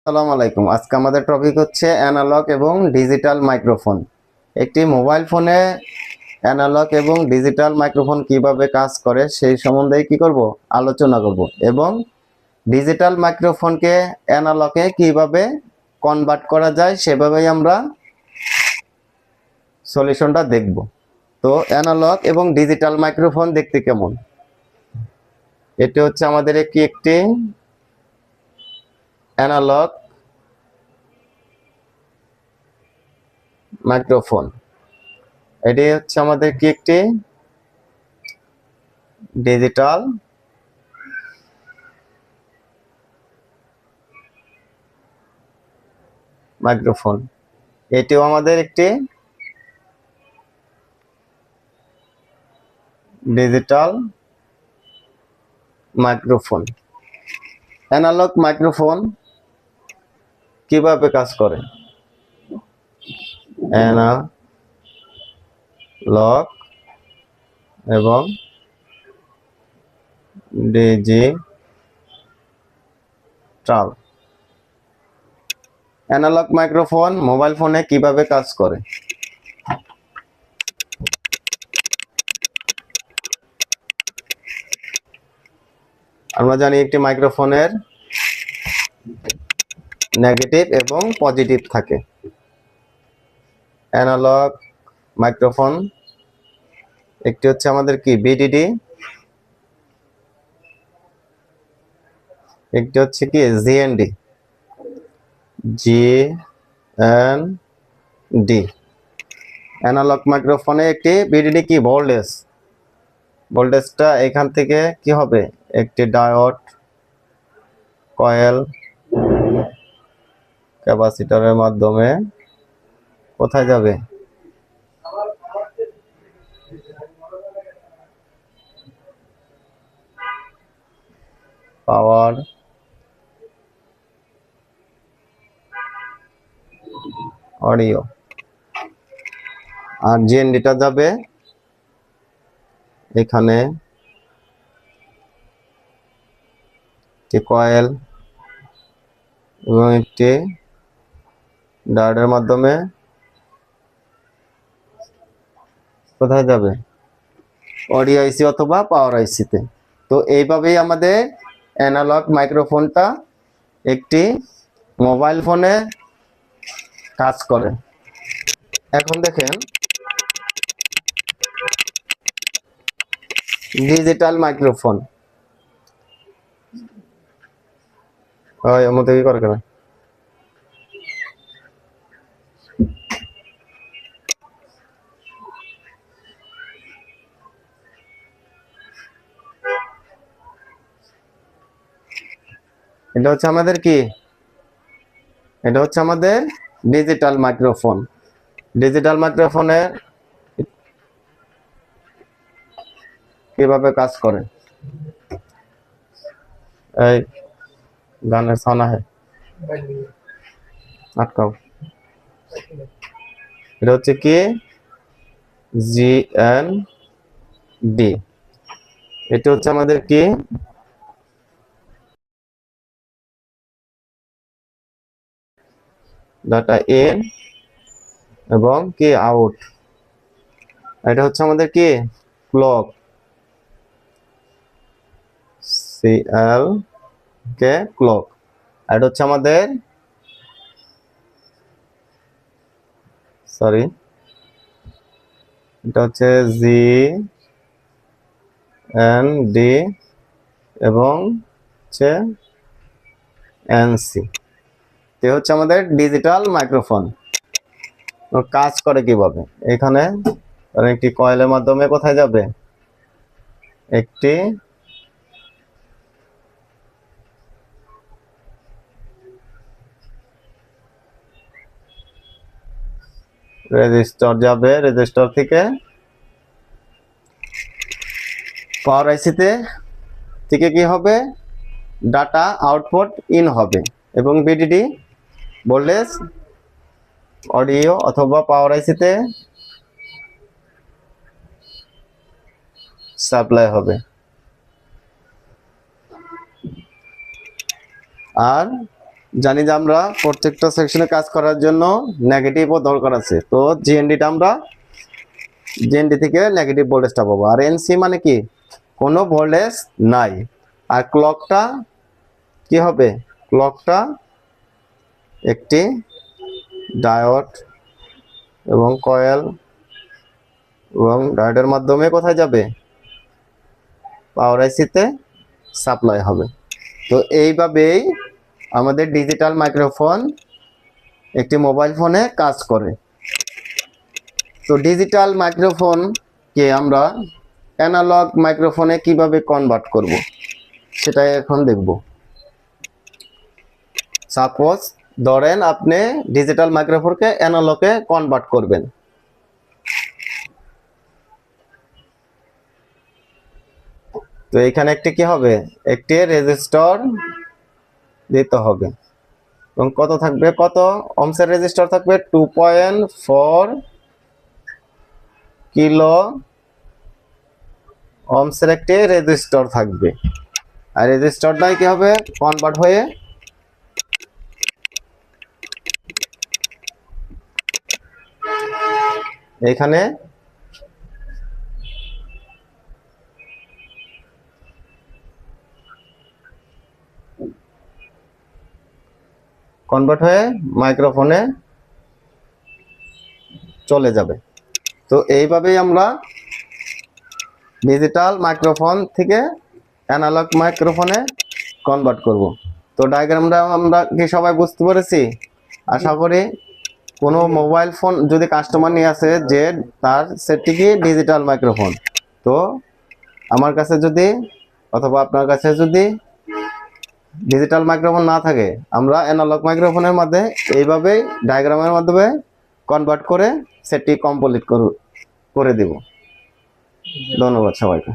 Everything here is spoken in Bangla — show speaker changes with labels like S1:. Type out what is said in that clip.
S1: আসসালামু আলাইকুম। আজকে আমাদের টপিক হচ্ছে অ্যানালগ এবং ডিজিটাল মাইক্রোফোন। একটি মোবাইল ফোনে অ্যানালগ এবং ডিজিটাল মাইক্রোফোন কিভাবে কাজ করে সেই সম্বন্ধে কি করব আলোচনা করব, এবং ডিজিটাল মাইক্রোফোনকে অ্যানালগে কিভাবে কনভার্ট করা যায় সেভাবেই আমরা সলিউশনটা দেখব। তো অ্যানালগ এবং ডিজিটাল মাইক্রোফোন দেখতে কেমন? এটি হচ্ছে আমাদের একটি অ্যানালগ মাইক্রোফোন। এটি হচ্ছে আমাদের একটি ডিজিটাল মাইক্রোফোন। এটিও আমাদের একটি ডিজিটাল মাইক্রোফোন। অ্যানালগ মাইক্রোফোন কিভাবে কাজ করে? অ্যানালগ এবং ডিজিটাল। অ্যানালগ মাইক্রোফোন মোবাইল ফোনে কিভাবে কাজ করে? আমরা জানি একটি মাইক্রোফোনের নেগেটিভ এবং পজিটিভ থাকে। অ্যানালগ মাইক্রোফোন একটি হচ্ছে আমাদের কি বিডিডি, একটি হচ্ছে কি জিএনডি। জিএনডি অ্যানালগ মাইক্রোফোনে একটি বিডিডি কি ভোল্টেজটা এখান থেকে কি হবে, একটি ডায়োড কয়েল ক্যাপাসিটরের মাধ্যমে কোথায় যাবে? পাওয়ার অডিও। আর জিএনডিটা যাবে এখানে একটি কয়েল এবং একটি ডায়োডের মাধ্যমে কোথায় যাবে? অডিও আইসি অথবা পাওয়ার আইসিতে। তো এইভাবেই আমাদের অ্যানালগ মাইক্রোফোনটা একটি মোবাইল ফোনে কাজ করে। এখন দেখেন ডিজিটাল মাইক্রোফোন। ওই মতো কি করে কেন? এটা হচ্ছে আমাদের কি, এটা হচ্ছে আমাদের ডিজিটাল মাইক্রোফোন। ডিজিটাল মাইক্রোফোনে কিভাবে কাজ করে? এই গানের সানা হে আটকাও। এটা হচ্ছে কি জিএনডি। এটা হচ্ছে আমাদের কি ডাটা ইন এবং কি আউট। এটা হচ্ছে আমাদের কি ক্লক, সিএল কে ক্লক। এটা হচ্ছে আমাদের সরি, এটা হচ্ছে জি এন ডি এবং হচ্ছে এনসি। এ হচ্ছে আমাদের ডিজিটাল মাইক্রোফোন। কাজ করে কিভাবে? এখানে একটি কয়েলের মাধ্যমে কোথায় যাবে? একটি রেজিস্টার যাবে, রেজিস্টার থেকে পাওয়ার আইসিতে থেকে কি হবে, ডাটা আউটপুট ইন হবে এবং বিডিডি ভোল্টেজ অডিও অথবা পাওয়ার আইসিতে সাপ্লাই হবে। আর জানি যে আমরা প্রত্যেকটা সেকশনে কাজ করার জন্য নেগেটিভও দরকার আছে। তো জিএনডিটা আমরা জিএনডি থেকে নেগেটিভ ভোল্টেজটা পাবো। আর এনসি মানে কি, কোনো ভোল্টেজ নাই। আর ক্লকটা কি হবে, ক্লকটা একটি ডায়োড এবং কয়েল এবং ডায়োডের মাধ্যমে কোথায় যাবে, পাওয়ার আইসিতে সাপ্লাই হবে। তো এইভাবেই আমাদের ডিজিটাল মাইক্রোফোন একটি মোবাইল ফোনে কাজ করে। তো ডিজিটাল মাইক্রোফোনকে আমরা অ্যানালগ মাইক্রোফোনে কিভাবে কনভার্ট করব সেটাই এখন দেখব। সাপোজ ধরেন আপনি ডিজিটাল মাইক্রোফোনকে অ্যানালগে কনভার্ট করবেন। তো এখানে একটি কি হবে, একটি রেজিস্টর দিতে হবে। এবং কত থাকবে, কত ওহমসের রেজিস্টর থাকবে, 2.4 কিলো ওহমসের একটি রেজিস্টর থাকবে। আর রেজিস্টরটাই কি হবে, কনভার্ট হয়ে এখানে কনভার্ট হয়ে মাইক্রোফোনে চলে যাবে। তো এইভাবেই আমরা ডিজিটাল মাইক্রোফোন থেকে অ্যানালগ মাইক্রোফোনে কনভার্ট করব। তো ডায়াগ্রামটা আমরা কি সবাই বুঝতে পেরেছি? আশা করি কোনো মোবাইল ফোন যদি কাস্টমার নিয়ে আসে যে তার সেটটি কি ডিজিটাল মাইক্রোফোন, তো আমার কাছে যদি অথবা আপনার কাছে যদি ডিজিটাল মাইক্রোফোন না থাকে, আমরা অ্যানালগ মাইক্রোফোনের মধ্যে এইভাবেই ডায়াগ্রামের মাধ্যমে কনভার্ট করে সেটটি কমপ্লিট করে দেব। ধন্যবাদ সবাইকে।